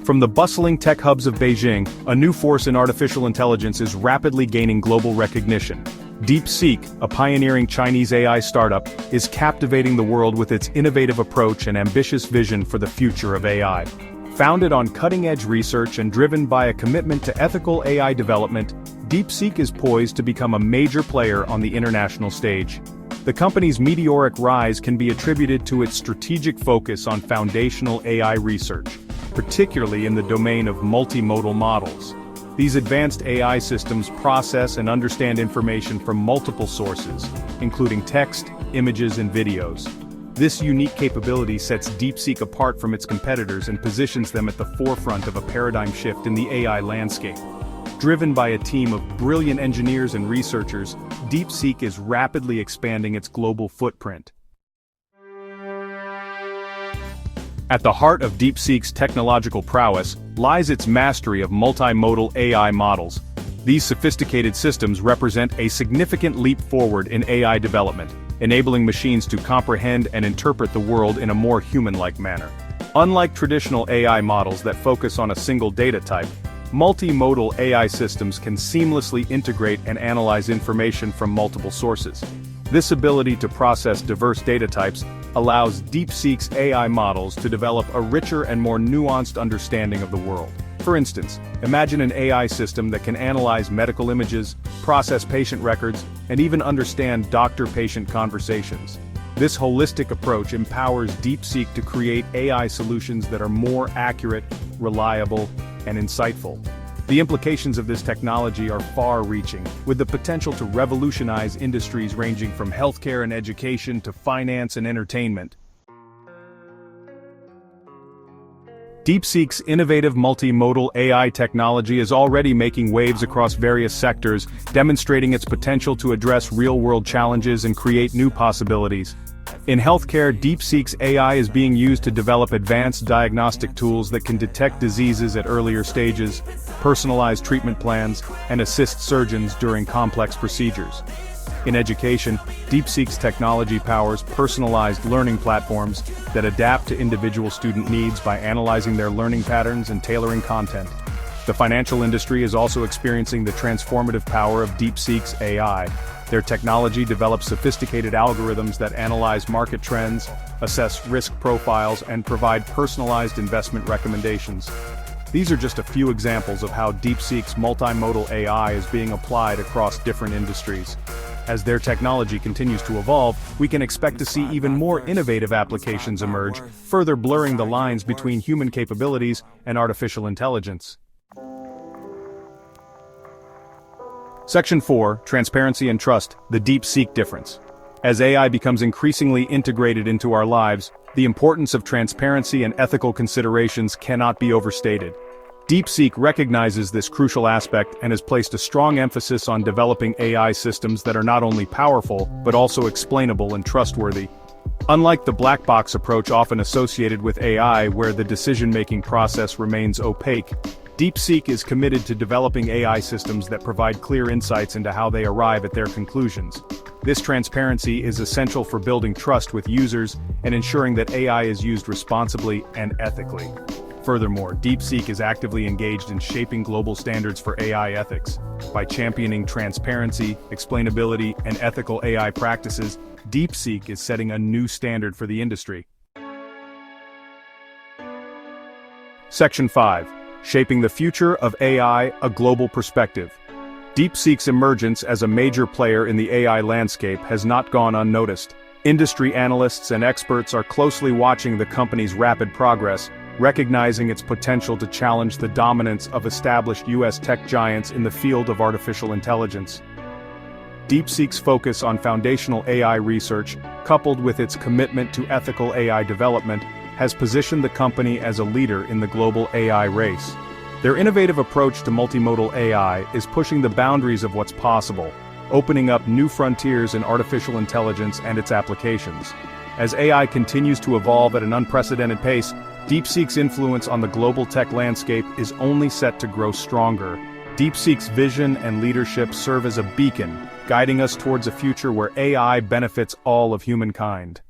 From the bustling tech hubs of Beijing, a new force in artificial intelligence is rapidly gaining global recognition. DeepSeek, a pioneering Chinese AI startup, is captivating the world with its innovative approach and ambitious vision for the future of AI. Founded on cutting-edge research and driven by a commitment to ethical AI development, DeepSeek is poised to become a major player on the international stage. The company's meteoric rise can be attributed to its strategic focus on foundational AI research, particularly in the domain of multimodal models. These advanced AI systems process and understand information from multiple sources, including text, images, and videos. This unique capability sets DeepSeek apart from its competitors and positions them at the forefront of a paradigm shift in the AI landscape. Driven by a team of brilliant engineers and researchers, DeepSeek is rapidly expanding its global footprint. At the heart of DeepSeek's technological prowess lies its mastery of multimodal AI models. These sophisticated systems represent a significant leap forward in AI development, enabling machines to comprehend and interpret the world in a more human-like manner. Unlike traditional AI models that focus on a single data type, multimodal AI systems can seamlessly integrate and analyze information from multiple sources. This ability to process diverse data types allows DeepSeek's AI models to develop a richer and more nuanced understanding of the world. For instance, imagine an AI system that can analyze medical images, process patient records, and even understand doctor-patient conversations. This holistic approach empowers DeepSeek to create AI solutions that are more accurate, reliable, and insightful. The implications of this technology are far-reaching, with the potential to revolutionize industries ranging from healthcare and education to finance and entertainment. DeepSeek's innovative multimodal AI technology is already making waves across various sectors, demonstrating its potential to address real-world challenges and create new possibilities. In healthcare, DeepSeek's AI is being used to develop advanced diagnostic tools that can detect diseases at earlier stages, personalize treatment plans, and assist surgeons during complex procedures. In education, DeepSeek's technology powers personalized learning platforms that adapt to individual student needs by analyzing their learning patterns and tailoring content. The financial industry is also experiencing the transformative power of DeepSeek's AI. Their technology develops sophisticated algorithms that analyze market trends, assess risk profiles, and provide personalized investment recommendations. These are just a few examples of how DeepSeek's multimodal AI is being applied across different industries. As their technology continues to evolve, we can expect to see even more innovative applications emerge, further blurring the lines between human capabilities and artificial intelligence. Section 4, Transparency and Trust, the DeepSeek difference. As AI becomes increasingly integrated into our lives, the importance of transparency and ethical considerations cannot be overstated. DeepSeek recognizes this crucial aspect and has placed a strong emphasis on developing AI systems that are not only powerful, but also explainable and trustworthy. Unlike the black box approach often associated with AI where the decision-making process remains opaque, DeepSeek is committed to developing AI systems that provide clear insights into how they arrive at their conclusions. This transparency is essential for building trust with users and ensuring that AI is used responsibly and ethically. Furthermore, DeepSeek is actively engaged in shaping global standards for AI ethics. By championing transparency, explainability, and ethical AI practices, DeepSeek is setting a new standard for the industry. Section 5. Shaping the Future of AI, a Global Perspective. DeepSeek's emergence as a major player in the AI landscape has not gone unnoticed. Industry analysts and experts are closely watching the company's rapid progress, recognizing its potential to challenge the dominance of established U.S. tech giants in the field of artificial intelligence. DeepSeek's focus on foundational AI research, coupled with its commitment to ethical AI development, has positioned the company as a leader in the global AI race. Their innovative approach to multimodal AI is pushing the boundaries of what's possible, opening up new frontiers in artificial intelligence and its applications. As AI continues to evolve at an unprecedented pace, DeepSeek's influence on the global tech landscape is only set to grow stronger. DeepSeek's vision and leadership serve as a beacon, guiding us towards a future where AI benefits all of humankind.